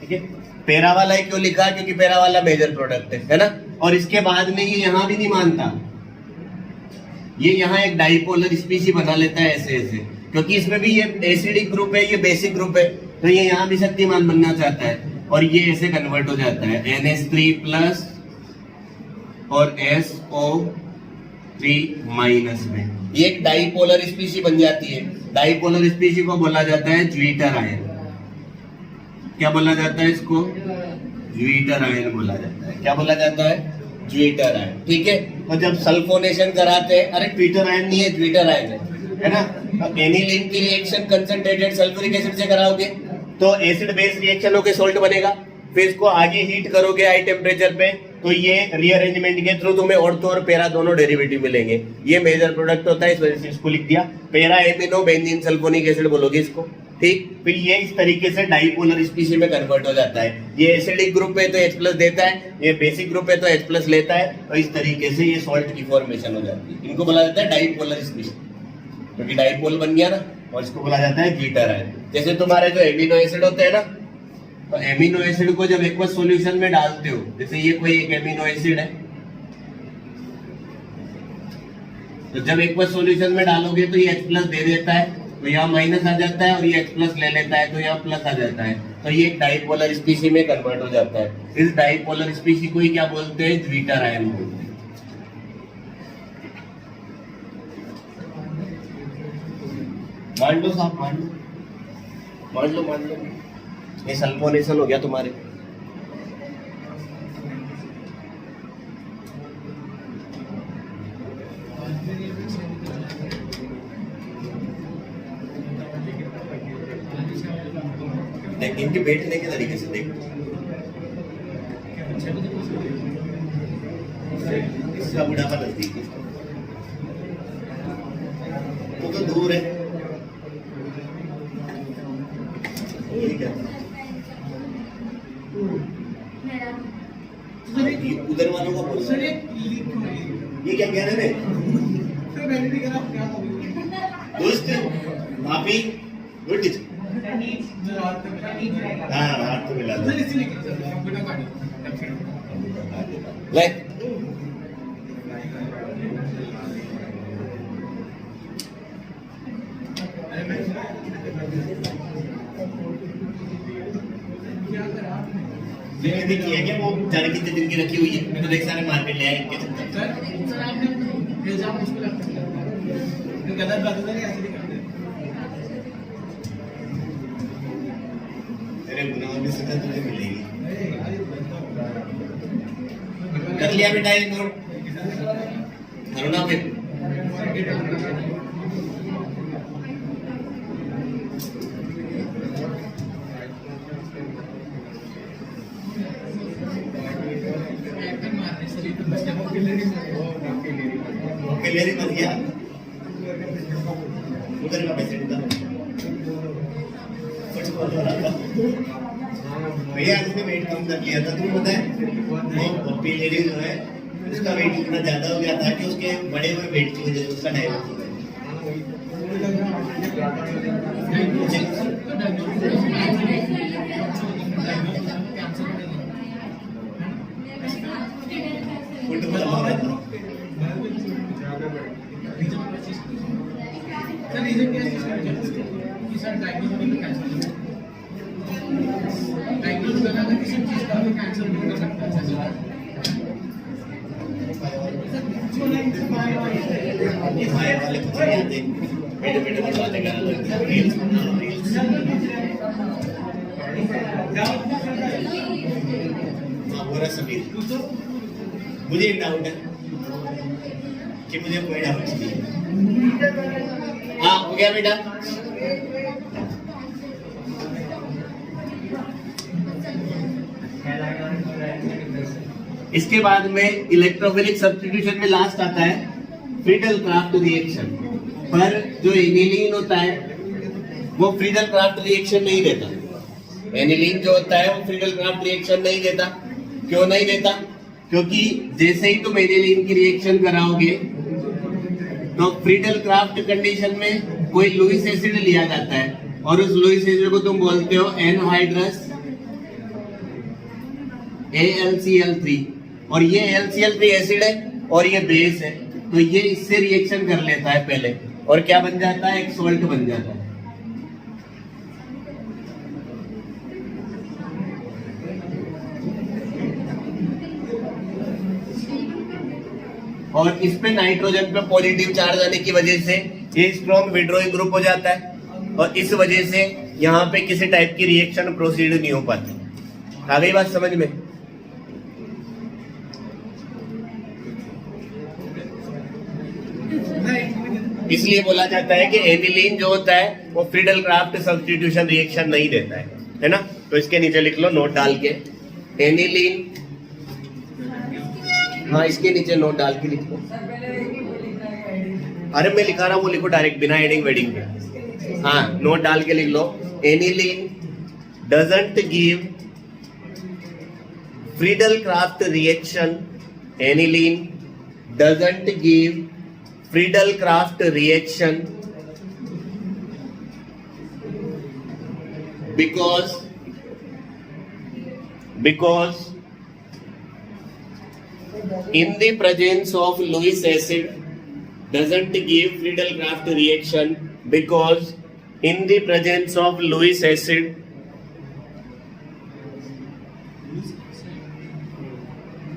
ठीक है। पैरा वाला ही क्यों लिखा, क्योंकि पैरा वाला मेजर प्रोडक्ट है ना। और इसके बाद में ये यहाँ भी नहीं मानता, ये यहाँ एक डाइपोलर स्पीशीज बना लेता है ऐसे ऐसे, क्योंकि इसमें भी ये एसिडिक ग्रुप है, ये बेसिक ग्रुप है, तो ये यहाँ भी शक्तिमान बनना चाहता है और ये ऐसे कन्वर्ट हो जाता है NH3+ और SO3- में, ये एक डाइपोलर स्पीशीज बन जाती है। डाइपोलर स्पीशीज को बोला जाता है ज्वीटर आयन। क्या बोला जाता है इसको? ज्वीटर आयन बोला जाता है। क्या बोला जाता है? Zwitter ion. ठीक है। और जब सल्फोनेशन कराते हैं, अरे ट्विटर आयन नहीं है, ज्वीटर आयन है ना। एनिलीन की रिएक्शन कंसंट्रेटेड सल्फ्यूरिक एसिड से कराओगे तो एसिड बेस रिएक्शन होकर सोल्ट बनेगा, फिर इसको आगे हीट करोगे हाई टेम्परेचर पे तो ये रीअरेंजमेंट के थ्रू तुम्हें ऑर्थो और पैरा दोनों डेरिवेटिव मिलेंगे। ये मेजर प्रोडक्ट होता है, इस वजह से इसको लिख दिया para amino benzene sulphonic acid बोलोगे इसको। ठीक। फिर ये इस तरीके से डाइपोलर स्पीशीज में कन्वर्ट हो जाता है। ये एसिडिक ग्रुप है तो H+ देता है, ये बेसिक ग्रुप है तो H+ लेता है, और इस तरीके से ये सॉल्ट की फॉर्मेशन हो जाती है। इनको बोला जाता है डाइपोलर स्पीशीज, क्योंकि डाइपोल बन गया ना, और इसको बोला जाता है ज्वीटर आयन। जैसे तुम्हारे जो एमिनो एसिड होते हैं ना, तो एमिनो एसिड को जब एक्वस सॉल्यूशन में डालते हो, जैसे ये कोई एक एमिनो एसिड है, तो जब एक्वस सॉल्यूशन में डालोगे तो ये H+ दे देता है, तो यहाँ माइनस आ जाता है, और ये H+ ले लेता है तो यहाँ प्लस आ जाता है, तो ये एक डाइपोलर स्पीशीज में कन्वर्ट हो जाता है। इस डाइपोलर स्पीशीज को ही क्या बोलते हैं? ज्वीटर आयन बोलते हैं। मान लो साहब, मान लो ये सल्फोनेशन हो गया तुम्हारे। देख इनके बैठने के तरीके से देख, इसका बुढ़ापा नजदीक है, वो तो दूर है। उधर वालों को बोलो ये क्या कह रहे हैं दोस्त? भाभी गुड। हाँ हाथ तो मिला ले। देखी है क्या वो जाने कितने दिन की रखी हुई है? मैं तो देख सारे मार्केट ले आए इनके चक्कर। तेरे गुनाहों की सजा तुझे मिलेगी। कर लिया बेटा ये नोट, करो ना फिर। कैलेरी मत गया उधर का पैसे उधर कुछ बोल रहा था भैया, इसने वेट कम कर लिया था। तुम्हें पता है वो पप्पी लेडी जो है उसका वेट इतना ज्यादा हो गया था कि उसके बड़े हुए वेट की वजह से उसका डायबिटीज हो मुझे एक डाउट है कि मुझे कोई डाउट नहीं। हाँ हो गया बेटा। इसके बाद में इलेक्ट्रोफिलिक सब्स्टिट्यूशन में लास्ट आता है फ्रीडल क्राफ्ट रिएक्शन। पर जो एनिलीन होता है वो फ्रीडल क्राफ्ट रिएक्शन नहीं देता। एनिलीन जो होता है वो फ्रीडल क्राफ्ट रिएक्शन नहीं देता। क्यों नहीं देता? क्योंकि जैसे ही तुम एनिलीन की रिएक्शन कराओगे तो फ्रीडल क्राफ्ट कंडीशन में कोई लुईस एसिड लिया जाता है और उस लुईस एसिड को तुम बोलते हो एनहाइड्रस AlCl3 और ये AlCl3 एसिड है और ये बेस है, तो ये इससे रिएक्शन कर लेता है पहले और क्या बन जाता है, एक सॉल्ट बन जाता है। और इस पे नाइट्रोजन पे पॉजिटिव चार्ज आने की वजह से ये स्ट्रॉन्ग विड्रॉइंग ग्रुप हो जाता है और इस वजह से यहाँ पे किसी टाइप की रिएक्शन प्रोसीड नहीं हो पाती। आ गई बात समझ में? इसलिए बोला जाता है कि एनिलीन जो होता है वो फ्रीडल क्राफ्ट सब्स्टिट्यूशन रिएक्शन नहीं देता है ना। तो इसके नीचे लिख लो नोट डाल के एनिलीन, हाँ इसके नीचे नोट डाल के लिख लो। अरे मैं लिखा रहा हूँ वो लिखो डायरेक्ट बिना एडिंग वेडिंग के। हाँ नोट डाल के लिख लो aniline doesn't give Friedel Crafts reaction, aniline doesn't give Friedel Crafts reaction because in the presence of Lewis acid doesn't give Friedel Crafts reaction because in the presence of Lewis acid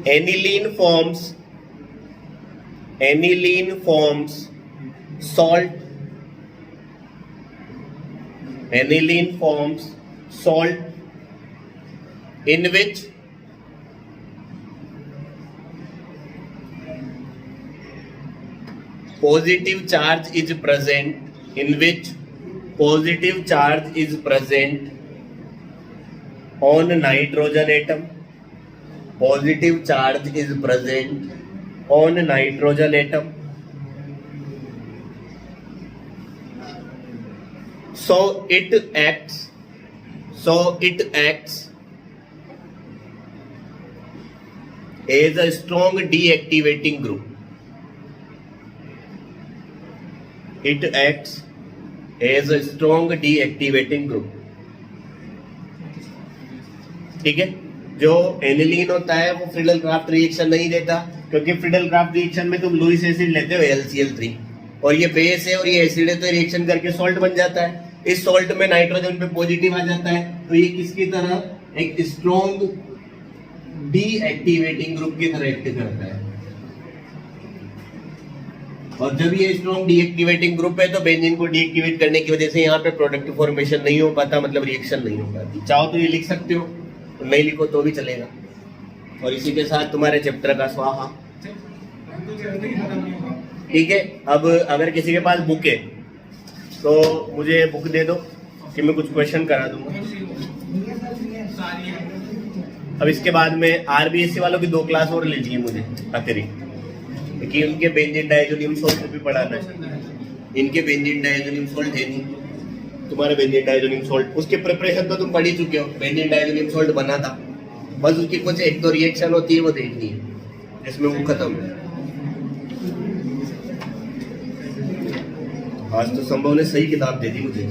aniline forms salt, aniline forms salt in which positive charge is present, in which positive charge is present on nitrogen atom, positive charge is present on nitrogen atom. So it acts as a strong deactivating group. It acts as a strong deactivating group. ठीक है, जो aniline होता है वो Friedel Crafts reaction नहीं देता क्योंकि Friedel Crafts reaction में तुम लुईस एसिड लेते हो LCl3 और ये बेस है और ये एसिड है तो रिएक्शन करके सॉल्ट बन जाता है। इस सॉल्ट में नाइट्रोजन पे पॉजिटिव आ जाता है तो ये किसकी तरह एक स्ट्रॉन्ग डीएक्टिवेटिंग ग्रुप की तरह एक्ट करता है। और जब ये स्ट्रॉन्ग डीएक्टिवेटिंग ग्रुप है तो बेंजीन को डीएक्टिवेट करने की वजह से यहाँ पे प्रोडक्ट फॉर्मेशन नहीं हो पाता, मतलब रिएक्शन नहीं हो पाती। चाहो तो ये लिख सकते हो, तो नहीं लिखो तो भी चलेगा। और इसी के साथ तुम्हारे चैप्टर का स्वाहा। ठीक है, अब अगर किसी के पास बुक है तो मुझे बुक दे दो कि मैं कुछ क्वेश्चन करा दूंगा। अब इसके बाद में RBSC वालों की 2 क्लास और लीजिए मुझे अतिरिक्त, क्योंकि उनके बेंजीन डायजोनियम सॉल्ट भी पढ़ाना है। इनके बेंजीन डायजोनियम सॉल्ट है नहीं, तुम्हारे बेंजीन डायजोनियम सॉल्ट उसके प्रिपरेशन तो तुम पढ़ ही चुके हो। बेंजीन डायजोनियम सॉल्ट बना था, बस उसकी कुछ एक दो रिएक्शन होती है वो देखनी है, जिसमें वो खत्म है। आज तो संभव ने सही किताब दे दी मुझे।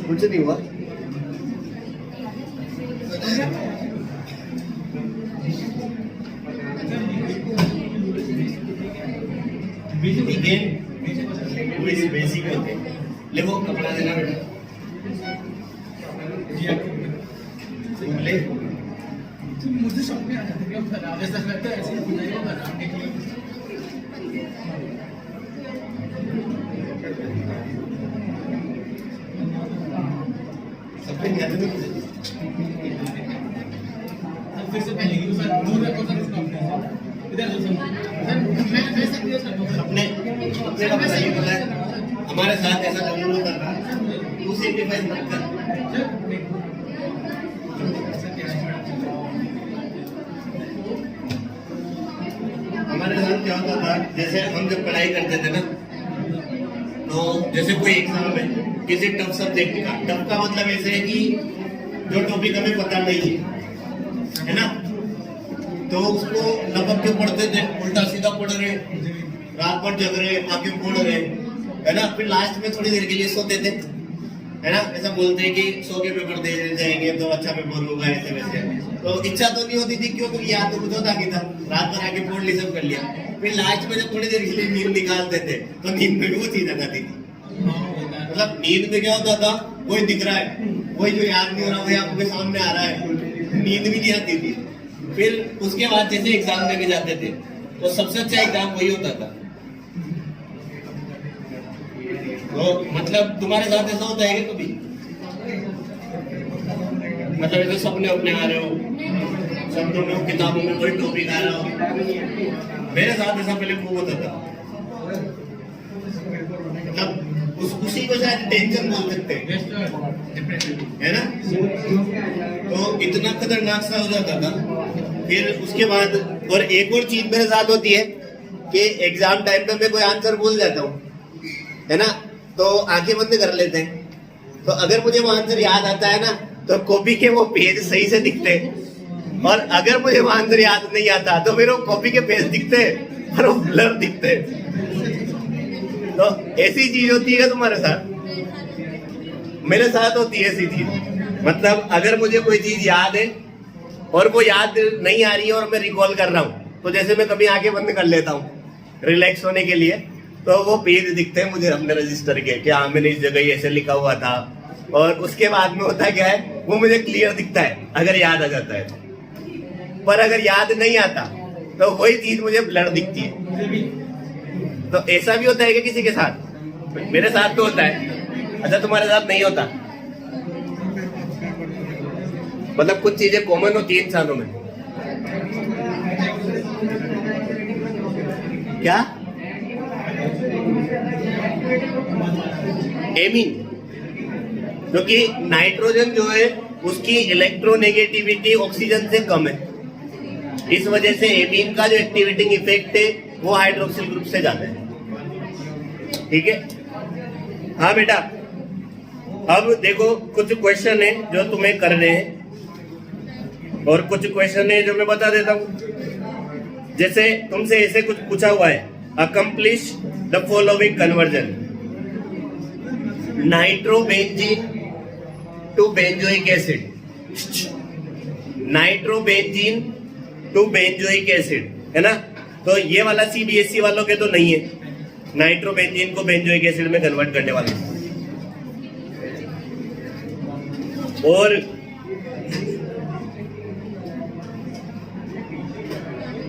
कुछ नहीं हुआ। बेसिक होते ले वो कपड़ा देना बेटा ले मुझे समझ में आ जाता है खराब ऐसा लगता है ऐसे नहीं खराब निकली। सबसे याद में फिर से पहले की सर दूर रखो सर इसको इधर सर मैं वैसे क्लियर कर दूं अपने का बताइए बोला है हमारे साथ ऐसा जरूर कर रहा है तू सिंप्लीफाई मत कर। हमारे साथ क्या होता था, जैसे हम जब पढ़ाई करते थे ना तो जैसे कोई एग्जाम है किसी टफ सब्जेक्ट का। टफ का मतलब ऐसे है कि जो टॉपिक हमें पता नहीं है ना, तो उसको लपक के पढ़ते थे, उल्टा सीधा पढ़ रहे, रात भर जग रहे, आगे पढ़ रहे, है ना। फिर लास्ट में थोड़ी देर के लिए सोते थे, है ना। ऐसा बोलते हैं कि सो के पेपर दे जाएंगे तो अच्छा पेपर होगा, ऐसे वैसे। तो इच्छा तो नहीं होती थी, क्यों? क्योंकि याद तो कुछ होता कि था, रात भर आके पढ़ ली, सब कर लिया। फिर लास्ट में जब थोड़ी देर के लिए नींद निकालते थे तो नींद में भी वो चीज आ जाती थी। मतलब नींद में क्या होता था, कोई दिख रहा है, कोई जो याद नहीं हो रहा, वही आपके सामने आ रहा है, नींद भी नहीं आती थी। फिर उसके बाद जैसे एग्जाम देने जाते थे तो सबसे अच्छा एग्जाम वही होता था। तो मतलब तुम्हारे साथ ऐसा होता है कि कभी, मतलब ऐसे सपने अपने आ रहे हो, सपनों में किताबों में कोई टॉपिक आ रहा हो? मेरे साथ ऐसा पहले खूब होता था। मतलब उसी को शायद टेंशन बोल सकते हैं, है ना। तो इतना खतरनाक सा हो जाता था। फिर उसके बाद और एक और चीज मेरे साथ होती है कि एग्जाम टाइम पे मैं कोई आंसर भूल जाता हूँ, है ना, तो आंखें बंद कर लेते हैं। तो अगर मुझे वो आंसर याद आता है ना, तो कॉपी के वो पेज सही से दिखते हैं, और अगर मुझे वो आंसर याद नहीं आता तो फिर वो कॉपी के पेज दिखते हैं और वो ब्लर दिखते हैं। तो ऐसी चीज होती है तुम्हारे साथ? मेरे साथ होती है ऐसी चीज। मतलब अगर मुझे कोई चीज याद है और वो याद नहीं आ रही है और मैं रिकॉल कर रहा हूँ, तो जैसे मैं कभी आंखें बंद कर लेता हूँ रिलैक्स होने के लिए, तो वो पेज दिखते हैं मुझे अपने रजिस्टर के कि हाँ मैंने इस जगह ऐसे लिखा हुआ था। और उसके बाद में होता क्या है, वो मुझे क्लियर दिखता है अगर याद आ जाता है। पर अगर याद नहीं आता तो वही चीज मुझे ब्लर दिखती है। तो ऐसा भी होता है कि किसी के साथ? मेरे साथ तो होता है। अच्छा, तुम्हारे साथ नहीं होता? मतलब कुछ चीजें कॉमन होती है इंसानों में। क्या? एमीन, क्योंकि नाइट्रोजन जो है उसकी इलेक्ट्रोनेगेटिविटी ऑक्सीजन से कम है, इस वजह से एमीन का जो एक्टिवेटिंग इफेक्ट है वो हाइड्रोक्सिल ग्रुप से ज्यादा है। ठीक है? हाँ बेटा, अब देखो कुछ क्वेश्चन है जो तुम्हें करने हैं और कुछ क्वेश्चन है जो मैं बता देता हूं। जैसे तुमसे ऐसे कुछ पूछा हुआ है, accomplish the following conversion, nitrobenzene to benzoic acid, nitrobenzene to benzoic acid, है ना। तो ये वाला सीबीएसई वालों के तो नहीं है, नाइट्रोबेंजीन को बेंजोइक एसिड में कन्वर्ट करने वाले। और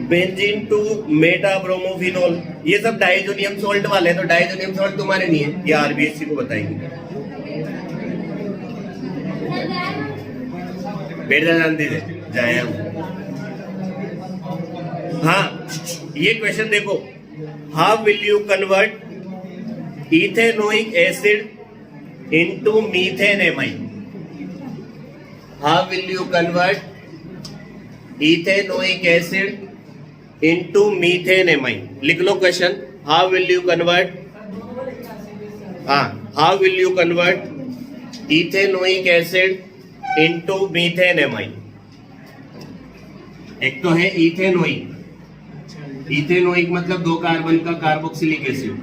बेंजीन टू मेटाब्रोमोफिनॉल, ये सब डाइजोनियम सॉल्ट वाले हैं। तो डाइजोनियम सॉल्ट तुम्हारे नहीं है, ये आरबीएससी को बताएंगे। बैठ जा, जानते थे जाए हम। हाँ, ये क्वेश्चन देखो, how will you convert ethanoic acid into methane amine? How will you convert ethanoic acid into methane amine? लिख लो question, how will you convert, how will you convert ethanoic acid into methane amine? एक तो है ethanoic, ethanoic मतलब 2 carbon का carboxylic acid.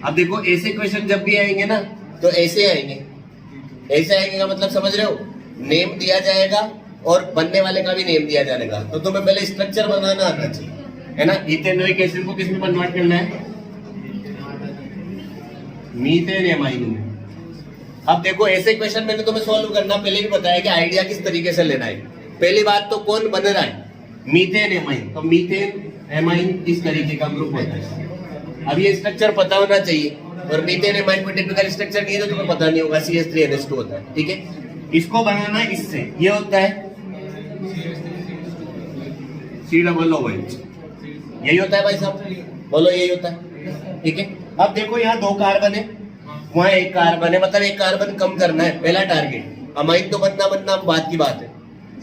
अब देखो ऐसे क्वेश्चन जब भी आएंगे ना तो ऐसे आएंगे, ऐसे आएंगे का मतलब समझ रहे हो, नेम दिया जाएगा और बनने वाले का भी नेम दिया जाएगा। तो तुम्हें पहले स्ट्रक्चर बनाना आना चाहिए, है ना। इथेनोइक एसिड को किसमें कन्वर्ट करना है? मीथेन एमाइन में। अब देखो ऐसे क्वेश्चन मैंने तुम्हें सॉल्व करना पहले भी बताया कि आइडिया किस तरीके से लेना है। पहली बात तो कौन बन रहा है? Methane amine. तो मीथेन एमाइन इस तरीके का ग्रुप होता है। अब ये स्ट्रक्चर पता होना चाहिए, और मीथेन एमाइन में टिपिकल स्ट्रक्चर नहीं है तो तुम्हें पता नहीं होगा, CH3NH2 होता है। ठीक है, इसको बनाना इससे, ये होता है COOH, यही होता है भाई साहब, बोलो यही होता है। ठीक है, अब देखो यहाँ 2 कार्बन है, वहाँ 1 कार्बन है, मतलब 1 कार्बन कम करना है, पहला टारगेट। अमाइन तो बनना बात की बात है।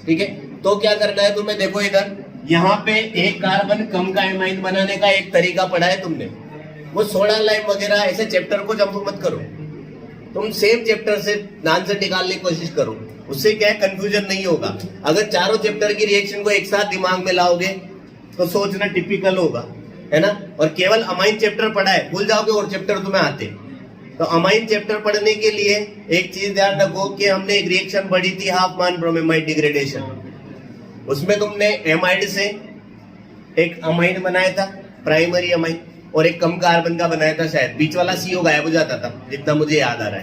ठीक है, तो क्या करना है तुम्हें, देखो इधर यहाँ पे 1 कार्बन कम का एमाइन बनाने का एक तरीका पढ़ा है तुमने, वो सोडा लाइम वगैरह ऐसे चैप्टर को जंप मत करो, तुम सेम चैप्टर से आंसर निकालने की कोशिश करो, उससे क्या है कंफ्यूजन नहीं होगा। अगर चारों चैप्टर की रिएक्शन को एक साथ दिमाग में लाओगे तो सोचना टिपिकल होगा, है ना। और केवल अमाइन चैप्टर पढ़ा है, भूल जाओगे और चैप्टर तुम्हें आते। तो अमाइन चैप्टर पढ़ने के लिए एक चीज ध्यान रखो कि हमने एक रिएक्शन पढ़ी थी हाफ मान ब्रोमेमाइड डिग्रेडेशन, उसमें तुमने एमाइड से एक अमाइन बनाया था प्राइमरी अमाइन, और एक कम कार्बन का बनाया था, शायद बीच वाला CO गायब हो जाता था जितना मुझे याद आ रहा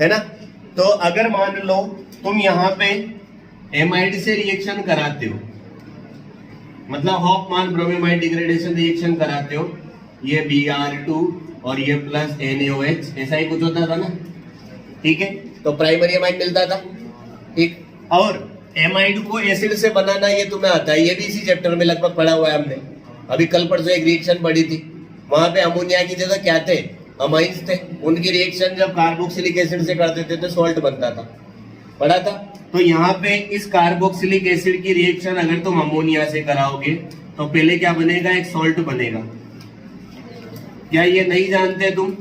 है ना। तो अगर मान लो तुम यहाँ पे एमाइड से रिएक्शन कराते हो, मतलब हॉफमान ब्रोमेमाइड डिग्रेडेशन रिएक्शन कराते हो, ये Br2 और ये प्लस NaOH, ऐसा ही कुछ होता था ना, ठीक है। तो प्राइमरी एमाइड मिलता था, ठीक। और एमाइड को एसिड से बनाना ये तुम्हें आता है, ये भी इसी चैप्टर में लगभग पढ़ा हुआ है हमने। अभी कल परसों एक रिएक्शन पढ़ी थी, वहां पे अमोनिया की जगह क्या थे, अमाइंस थे। उनकी रिएक्शन जब कार्बोक्सिलिक एसिड से करते थे तो सॉल्ट बनता था, पढ़ा था। तो यहाँ पे इस कार्बोक्सिलिक एसिड की रिएक्शन अगर तुम अमोनिया से कराओगे तो पहले क्या बनेगा, एक सॉल्ट बनेगा। क्या ये नहीं जानते तुम?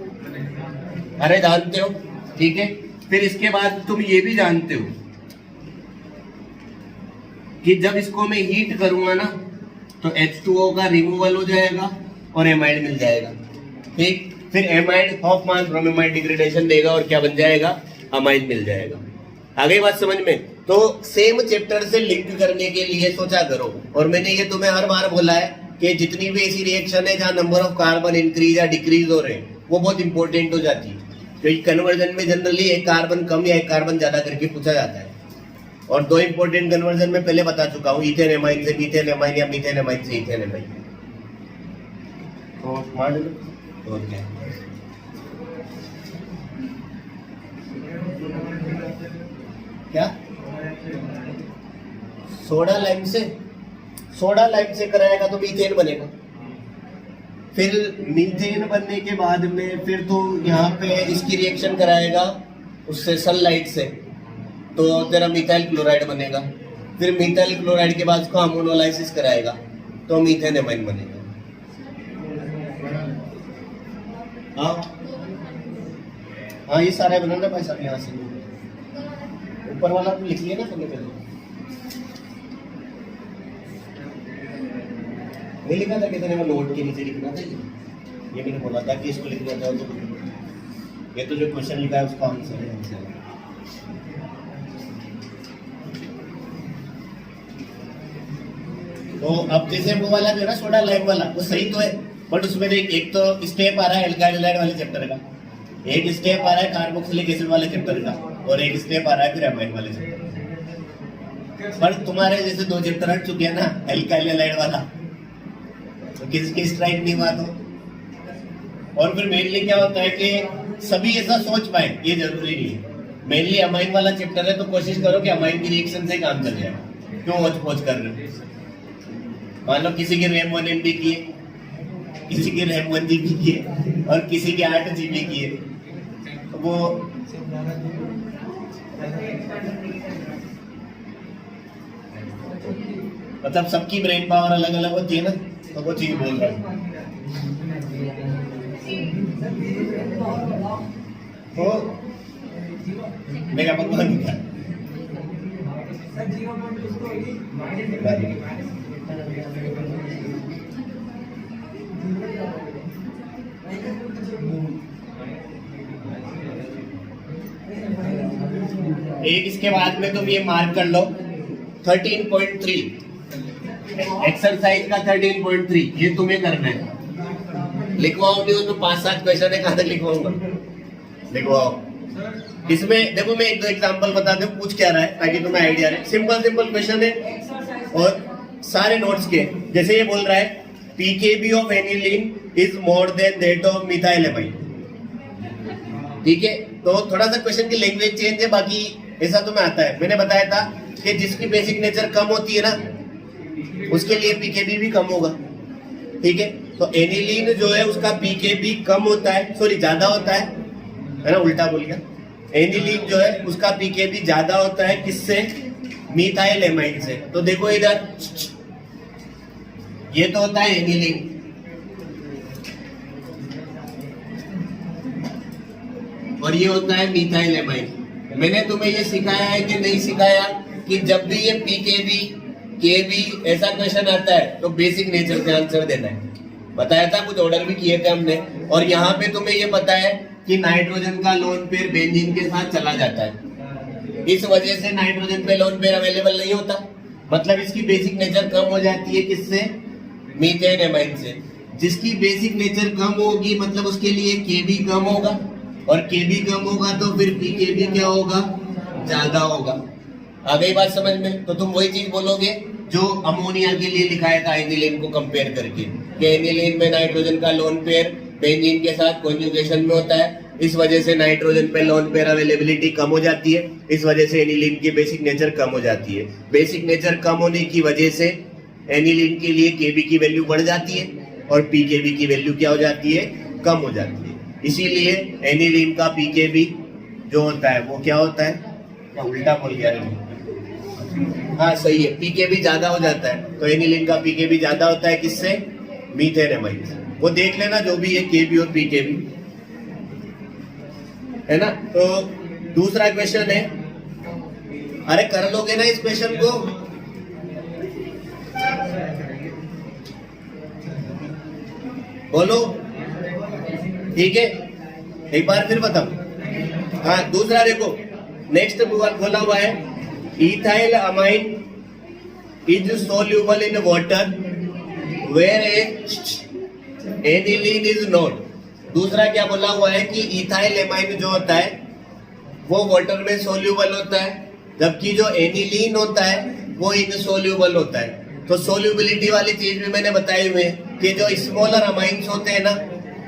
अरे जानते हो, ठीक है। फिर इसके बाद तुम ये भी जानते हो कि जब इसको मैं हीट करूंगा ना तो H2O का रिमूवल हो जाएगा और एमाइड मिल जाएगा, ठीक। फिर एमाइड हॉफमान ब्रोमेमाइड डिग्रेडेशन देगा और क्या बन जाएगा, अमाइड मिल जाएगा। आ गई बात समझ में? तो सेम चैप्टर से लिंक करने के लिए सोचा करो। और मैंने ये तुम्हें हर बार बोला है कि जितनी भी ऐसी रिएक्शन है जहां नंबर ऑफ कार्बन इंक्रीज या डिक्रीज हो रहे हैं वो बहुत इंपॉर्टेंट हो जाती है, क्योंकि कन्वर्जन में जनरली एक कार्बन कम या एक कार्बन ज्यादा करके पूछा जाता है। और दो इंपॉर्टेंट कन्वर्जन में पहले बता चुका हूँ, इथेन एमाइन से मीथेन एमाइन या मीथेन एमाइन से इथेन एमाइन। तो मान लो और क्या क्या सोडा लाइम से कराएगा तो मीथेन बनेगा। फिर मीथेन बनने के बाद में फिर तो यहाँ पे इसकी रिएक्शन कराएगा उससे सनलाइट से, तो तेरा मिथाइल क्लोराइड बनेगा। फिर मिथाइल क्लोराइड के बाद उसको अमोनोलाइसिस कराएगा तो मीथेन एमाइन बनेगा। हाँ ये सारा बनाना भाई साहब, यहाँ से ऊपर वाला तो लिख लिया ना पहले नहीं लिखा था, कितने में नोट के नीचे लिखना था। ये मैंने बोला था कि इसको लिखना चाहो तो ये तो जो क्वेश्चन लिखा है उसका आंसर है। तो अब जैसे वो वाला जो है ना सोडा लाइम वाला, वो सही तो है, बट उसमें एक तो स्टेप आ रहा है एल्काइल हैलाइड वाले चैप्टर का, एक स्टेप आ रहा है कार्बोक्सिलिक एसिड वाले चैप्टर का, और एक स्टेप आ रहा है फिर एमाइन वाले चैप्टर। पर तुम्हारे जैसे दो चैप्टर हट चुके हैं ना, एल्काइल हैलाइड वाला, तो किसकी स्ट्राइक नहीं हुआ तो। और फिर मेनली क्या होता है कि सभी ऐसा सोच पाए, ये जरूरी नहीं है। मेनली अमाइन वाला चैप्टर है तो कोशिश करो कि अमाइन की रिएक्शन से काम चल जाए, क्यों होच कर रहे हो। मान लो किसी की रैम 1 MB की है, किसी की रैम 1 GB की है और किसी की 8 GB की है, तो वो मतलब सबकी ब्रेन पावर अलग अलग होती है ना, तो वो चीज बोल रहा है। तो मेरा भगवान क्या एक इसके बाद में तुम ये मार्क कर लो 13.3 एक्सरसाइज का 13.3 ये तुम्हें करना है। लिखवाओ नहीं हो तो 5-7 क्वेश्चन है, कहां तक लिखवाऊंगा, लिखवाओ। इसमें देखो मैं एक दो एग्जांपल बता दूं पूछ क्या रहा है ताकि तुम्हें आइडिया रहे। सिंपल क्वेश्चन है और सारे नोट्स के। जैसे ये बोल रहा है pKb of aniline is more than that of methyl amine, ठीक है। तो थोड़ा सा क्वेश्चन की लैंग्वेज चेंज है, बाकी ऐसा तुम्हें आता है। मैंने बताया था कि जिसकी बेसिक नेचर कम होती है ना उसके लिए pKb भी कम होगा, ठीक है। तो एनिलीन जो है उसका pKb कम होता है, सॉरी ज्यादा होता है ना, उल्टा बोल गया। एनिलीन जो है उसका pKb ज्यादा होता है किससे, मिथाइल एमाइन से। तो देखो इधर ये तो होता है एनिलीन और ये होता है मिथाइल एमाइन। मैंने तुम्हें ये सिखाया है कि नहीं सिखाया कि जब भी ये पीकेबी केबी ऐसा क्वेश्चन आता है तो बेसिक नेचर का आंसर देना है। बताया था, कुछ ऑर्डर भी किए थे हमने। और यहाँ पे तुम्हें ये पता है कि नाइट्रोजन का लोन पेयर बेंजीन के साथ चला जाता है, इस वजह से नाइट्रोजन पे लोन पेयर अवेलेबल नहीं होता, मतलब इसकी बेसिक नेचर कम हो जाती है। किससे? मीथेन एमाइन से। जिसकी बेसिक नेचर कम होगी मतलब उसके लिए केबी कम होगा, और केबी कम होगा तो फिर पीकेबी क्या होगा? ज्यादा होगा। आ गई बात समझ में? तो तुम वही चीज बोलोगे जो अमोनिया के लिए लिखाया था एनिलीन को कंपेयर करके, कि एनिलीन में नाइट्रोजन का लोन पेयर बेंजीन के साथ कॉन्जुगेशन में होता है, इस वजह से नाइट्रोजन पे लोन पेयर अवेलेबिलिटी कम हो जाती है, इस वजह से एनिलीन की बेसिक नेचर कम हो जाती है। बेसिक नेचर कम होने की वजह से एनिलीन के लिए केबी की वैल्यू बढ़ जाती है और पीकेबी की वैल्यू क्या हो जाती है? कम हो जाती है। इसीलिए एनिलीन का पीकेबी जो होता है वो क्या होता है? क्या उल्टा बोल गया रे? हाँ सही है, पीकेबी ज्यादा हो जाता है। तो एनिलीन का पीकेबी ज्यादा होता है किससे? मीथेन एमाइन से। वो देख लेना जो भी है केबी और पीकेबी, है ना। तो दूसरा क्वेश्चन है, अरे कर लोगे ना इस क्वेश्चन को? बोलो, ठीक है, एक बार फिर बताओ। हाँ दूसरा देखो, नेक्स्ट बोला हुआ है ethyl amine is soluble in water where aniline is not. दूसरा क्या बोला हुआ है कि इथाइल एमाइन जो होता है वो वाटर में सोल्यूबल होता है, जबकि जो एनिलीन होता है वो इनसोल्यूबल होता है। तो सोल्यूबिलिटी वाली चीज भी मैंने बताई हुई है कि जो स्मॉलर अमाइंस होते हैं ना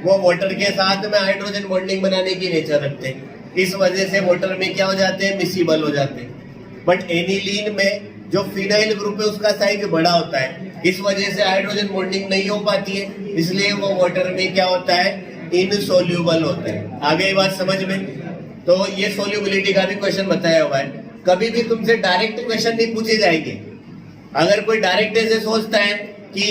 वो वाटर के साथ में हाइड्रोजन बॉन्डिंग बनाने की नेचर रखते हैं, इस वजह से वाटर में क्या हो जाते हैं? मिसिबल हो जाते हैं। बट एनिलीन में जो फिनाइल ग्रुप है उसका साइज बड़ा होता है, इस वजह से हाइड्रोजन बॉन्डिंग नहीं हो पाती है, इसलिए वो वाटर में क्या होता है? इनसोल्यूबल होता है। आगे बात समझ में? तो ये सोल्यूबिलिटी का भी क्वेश्चन बताया हुआ है। कभी भी तुमसे डायरेक्ट क्वेश्चन नहीं पूछे जाएंगे। अगर कोई डायरेक्ट ऐसे सोचता है कि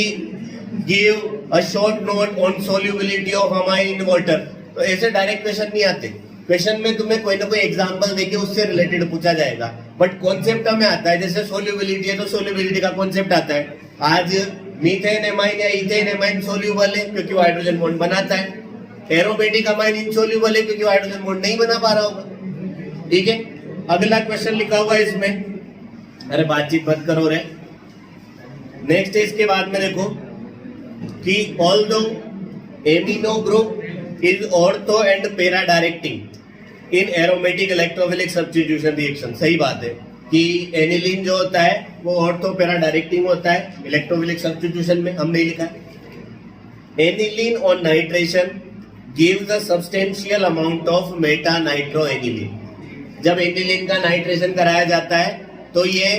give a short note on solubility of amine in water, तो ऐसे डायरेक्ट क्वेश्चन नहीं आते। क्वेश्चन में तुम्हें कोई ना कोई एग्जांपल देके उससे रिलेटेड पूछा जाएगा, बट कॉन्सेप्ट हमें आता है। जैसे सोल्यूबिलिटी है तो सोल्यूबिलिटी का कॉन्सेप्ट आता है। आज मीथेन एमाइन या इथेन एमाइन सोल्यूबल है क्योंकि वो हाइड्रोजन बॉन्ड बनाता है, एरोमेटिक अमाइन इनसोल्यूबल है क्योंकि वो हाइड्रोजन बॉन्ड नहीं बना पा रहा होगा। ठीक है, अगला क्वेश्चन लिखा हुआ है इसमें, अरे बातचीत मत करो रे। नेक्स्ट है इसके बाद में देखो कि although amino group is ortho and para directing in aromatic electrophilic substitution reaction. सही बात है कि एनिलीन जो होता है वो ऑर्थो पैरा डायरेक्टिंग होता है इलेक्ट्रोफिलिक सब्स्टिट्यूशन में, हमने लिखा है। Aniline on nitration gives a substantial amount of Meta nitro aniline. जब एनिलीन का नाइट्रेशन कराया जाता है तो ये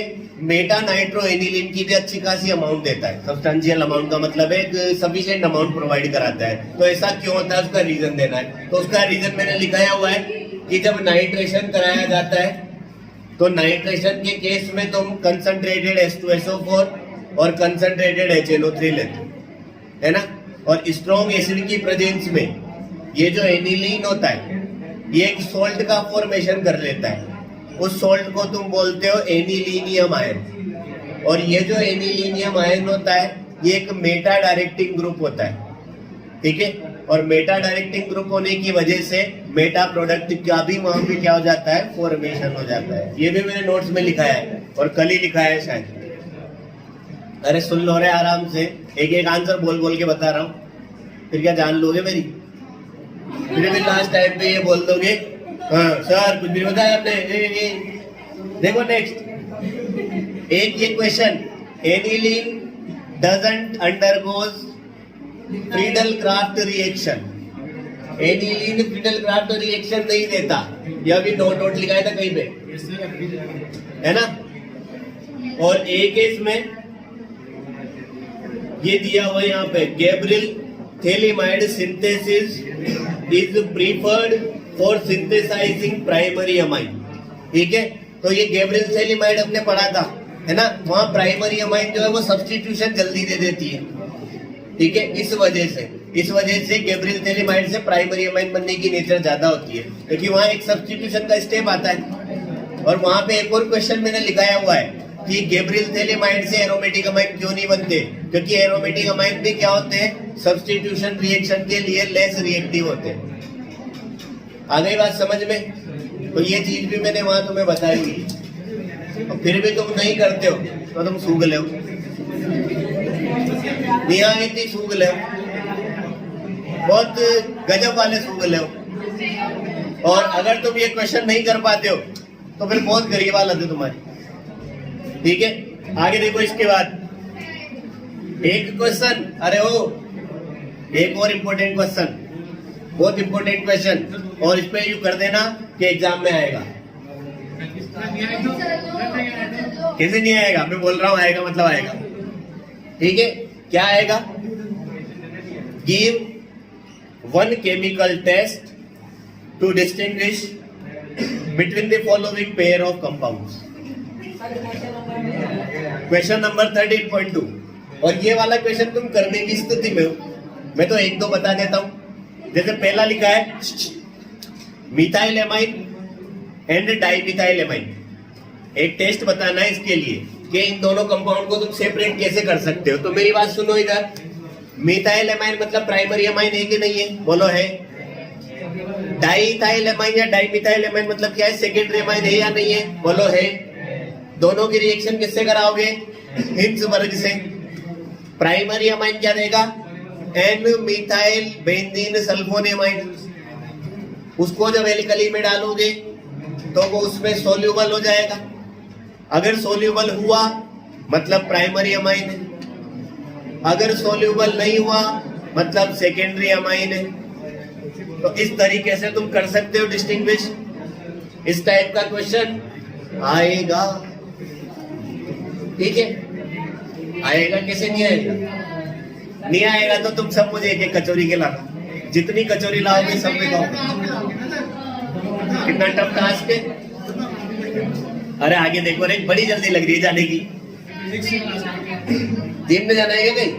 मेटा नाइट्रो एनिलीन की भी अच्छी खासी अमाउंट देता है। सब्सटेंशियल अमाउंट का मतलब है एक सफिशिएंट अमाउंट प्रोवाइड कराता है। तो ऐसा क्यों होता है उसका रीजन देना है। तो उसका रीजन मैंने लिखाया हुआ है कि जब नाइट्रेशन कराया जाता है तो नाइट्रेशन के केस में तुम कंसंट्रेटेड H2SO4 और कंसंट्रेटेड HNO3 लेते है ना, और स्ट्रॉन्ग एसिड की प्रेजेंस में ये जो एनिलीन होता है ये एक सॉल्ट का फॉर्मेशन कर लेता है। उस सॉल्ट को तुम बोलते हो एनिलीनियम आयन, और ये जो एनिलीनियम आयन होता है ये एक मेटा डायरेक्टिंग ग्रुप होता है। ठीक है, और मेटा डायरेक्टिंग ग्रुप होने की वजह से मेटा प्रोडक्ट का भी वहां पे क्या हो जाता है? फॉर्मेशन हो जाता है। ये भी मैंने नोट्स में लिखा है और कल ही लिखा है शायद। अरे सुन लो रे आराम से, एक एक आंसर बोल बोल के बता रहा हूँ, फिर क्या जान लोगे मेरी? फिर भी लास्ट टाइम पे ये बोल दोगे हाँ सर कुछ भी बताया आपने। देखो नेक्स्ट एक ये question, aniline doesn't undergoes Friedel Crafts reaction. Aniline Friedel Crafts reaction नहीं देता, यह भी नोट लिखा था कहीं पे, है ना। और एक केस में ये दिया हुआ यहाँ पे Gabriel phthalimide synthesis is preferred for synthesising primary amine. ठीक है, तो ये गैब्रियल थैलिमाइड हमने पढ़ा था, है ना। वहां प्राइमरी अमाइन जो है वो सब्स्टिट्यूशन जल्दी दे देती है। ठीक है, इस वजह से इस वजह से गैब्रियल थैलेमाइड से प्राइमरी अमाइन बनने की नेचर ज्यादा होती है, क्योंकि वहां एक सब्स्टिट्यूशन का स्टेप आता है। और वहां पे एक और क्वेश्चन मैंने लिखाया हुआ है कि गैब्रियल थैलेमाइड से एरोमेटिक अमाइन क्यों नहीं बनते, क्योंकि एरोमेटिक अमाइन भी क्या होते हैं, सब्स्टिट्यूशन रिएक्शन के लिए लेस रिएक्टिव होते हैं। आ गई बात समझ में? तो ये चीज भी मैंने वहां तुम्हें बताई हुई है, और फिर भी तुम नहीं करते हो तो तुम सूग ले, निहायत सूग ले, बहुत गजब वाले सूग ले। और अगर तुम ये क्वेश्चन नहीं कर पाते हो तो फिर बहुत गरीब हालत है तुम्हारी। ठीक है, आगे देखो। इसके बाद एक क्वेश्चन, अरे ओ एक और इम्पोर्टेंट क्वेश्चन, बहुत इंपॉर्टेंट क्वेश्चन, और इस पे यू कर देना कि एग्जाम में आएगा। कैसे नहीं आएगा? मैं बोल रहा हूं आएगा मतलब आएगा। ठीक है, क्या आएगा? Give one chemical test to distinguish between the following pair of compounds. Question number 13.2। और ये वाला क्वेश्चन तुम करने की स्थिति में हो। मैं तो एक दो बता देता हूं। जैसे पहला लिखा है methyl amine and dimethyl amine. एक टेस्ट बताना है इसके लिए कि इन दोनों कंपाउंड को तुम सेपरेट कैसे कर सकते हो। तो मेरी बात सुनो इधर, मिथाइल एमाइन मतलब प्राइमरी एमाइन है कि नहीं है? बोलो है। डाइथाइल एमाइन या डाइमिथाइल एमाइन मतलब क्या है? सेकेंडरी एमाइन है या नहीं है? बोलो है। दोनों की रिएक्शन किससे कराओगे? हिंसबर्ग से। प्राइमरी अमाइन क्या देगा? N methyl benzene sulphonamide. उसको जब एल्कली में डालोगे तो वो उसमें सोल्यूबल हो जाएगा। अगर सोल्यूबल हुआ मतलब प्राइमरी अमाइन है, अगर सोल्यूबल नहीं हुआ मतलब सेकेंडरी अमाइन है। तो इस तरीके से तुम कर सकते हो डिस्टिंग्विश। इस टाइप का क्वेश्चन आएगा। ठीक है, आएगा। कैसे नहीं आएगा? नहीं आएगा तो तुम सब मुझे एक एक कचौरी के लाना। जितनी कचौरी लाओगे सब में खाओगे। कितना टफ टास्क है। अरे आगे देखो रे, बड़ी जल्दी लग रही है जाने की। जिम में जाना है क्या कहीं?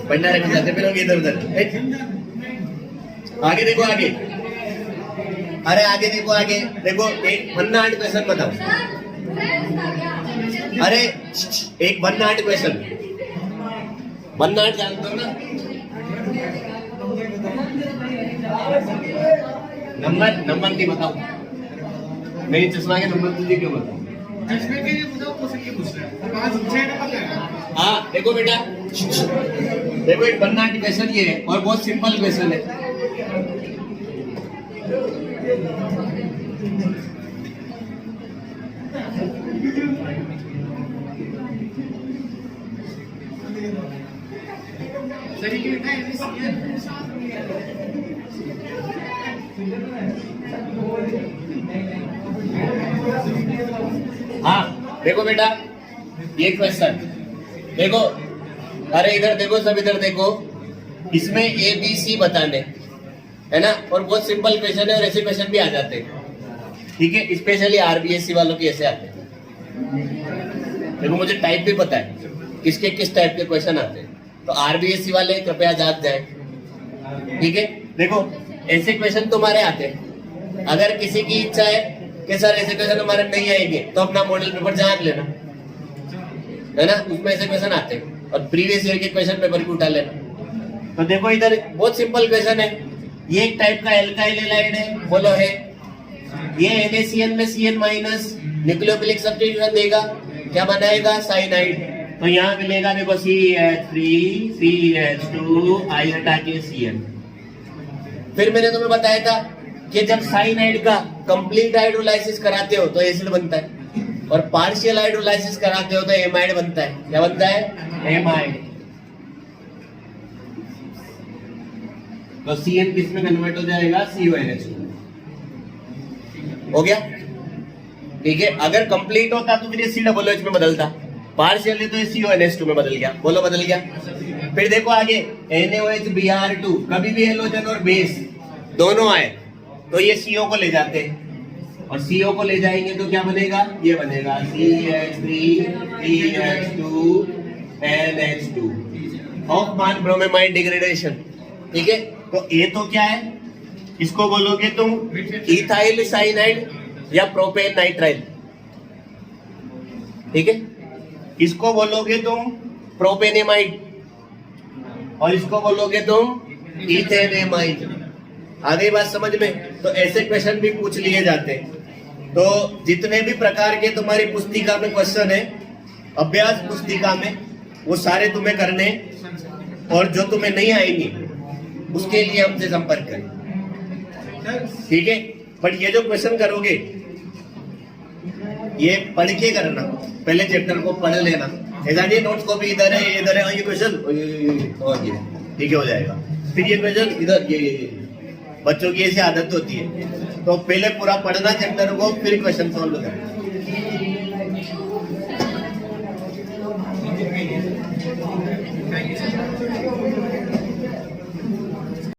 भंडारे में जाते फिर इधर उधर। आगे देखो आगे। अरे आगे देखो आगे देखो। एक 1 क्वेश्चन बताओ। अरे एक 1 क्वेश्चन। 1 जानते हो ना? नंबर नहीं बताओ। मेरी चश्मा के नंबर तुझे क्यों बताओ? हाँ देखो बेटा, देखो एक 1 क्वेश्चन ये है और बहुत सिंपल क्वेश्चन है। हाँ देखो बेटा, ये क्वेश्चन देखो। अरे इधर देखो, सब इधर देखो। इसमें ए बी सी बताने है ना, और बहुत सिंपल क्वेश्चन है और ऐसे क्वेश्चन भी आ जाते हैं। ठीक है, स्पेशली आरबीएससी वालों के ऐसे आते हैं। देखो मुझे टाइप भी पता है किसके किस टाइप के क्वेश्चन आते हैं, तो आरबीएससी वाले कृपया जाग जाए। ठीक है, देखो ऐसे क्वेश्चन तुम्हारे आते हैं। अगर किसी की इच्छा है कि सर ऐसे क्वेश्चन हमारे नहीं आएंगे तो अपना मॉडल पेपर जांच लेना, है ना, उसमें ऐसे क्वेश्चन आते हैं, और प्रीवियस ईयर के क्वेश्चन पेपर भी उठा लेना। तो देखो इधर बहुत सिंपल क्वेश्चन है। ये एक टाइप का एल्काइल हैलाइड है, बोलो है। ये NaCN में CN माइनस न्यूक्लियोफिलिक सब्स्टिट्यूशन देगा, क्या बनाएगा? साइनाइड। तो यहाँ मिलेगा देखो CH3 CH2 आई हटा के CN। फिर मैंने तुम्हें बताया था कि जब साइनाइड का कंप्लीट हाइड्रोलाइसिस कराते हो तो एसिड बनता है, और पार्शियल हाइड्रोलाइसिस कराते हो तो एमाइड बनता है। क्या बनता है? एमाइड। तो CN किस में कन्वर्ट हो जाएगा? CONH। हो गया? ठीक है, अगर कंप्लीट होता तो फिर ये COOH में बदलता, पार्शियल है तो ये CONH2 में बदल गया। बोलो बदल गया। फिर देखो आगे NaOH Br2, कभी भी हेलोजन और बेस दोनों आए तो ये CO को ले जाते हैं, और CO को ले जाएंगे तो क्या बनेगा? ये बनेगा CH3 CH2 NH2। ऑफ मान ब्रोमेमाइड डिग्रेडेशन, ठीक है। तो ए तो क्या है, इसको बोलोगे तुम इथाइल साइनाइड या प्रोपेन नाइट्राइल, ठीक है। इसको बोलोगे तुम प्रोपेनेमाइड और इसको बोलोगे तुम इथेनेमाइड। आ गई बात समझ में? तो ऐसे क्वेश्चन भी पूछ लिए जाते हैं। तो जितने भी प्रकार के तुम्हारी पुस्तिका में क्वेश्चन है, अभ्यास पुस्तिका में, वो सारे तुम्हें करने, और जो तुम्हें नहीं आएंगे उसके लिए हमसे संपर्क करें, ठीक है। बट ये जो क्वेश्चन करोगे ये पढ़ के करना, पहले चैप्टर को पढ़ लेना, ऐसा नहीं नोट्स कॉपी इधर है इधर है, ये क्वेश्चन और ये ठीक है हो जाएगा, फिर ये क्वेश्चन इधर ये बच्चों की ऐसी आदत होती है। तो पहले पूरा पढ़ना चैप्टर को, फिर क्वेश्चन सॉल्व करना।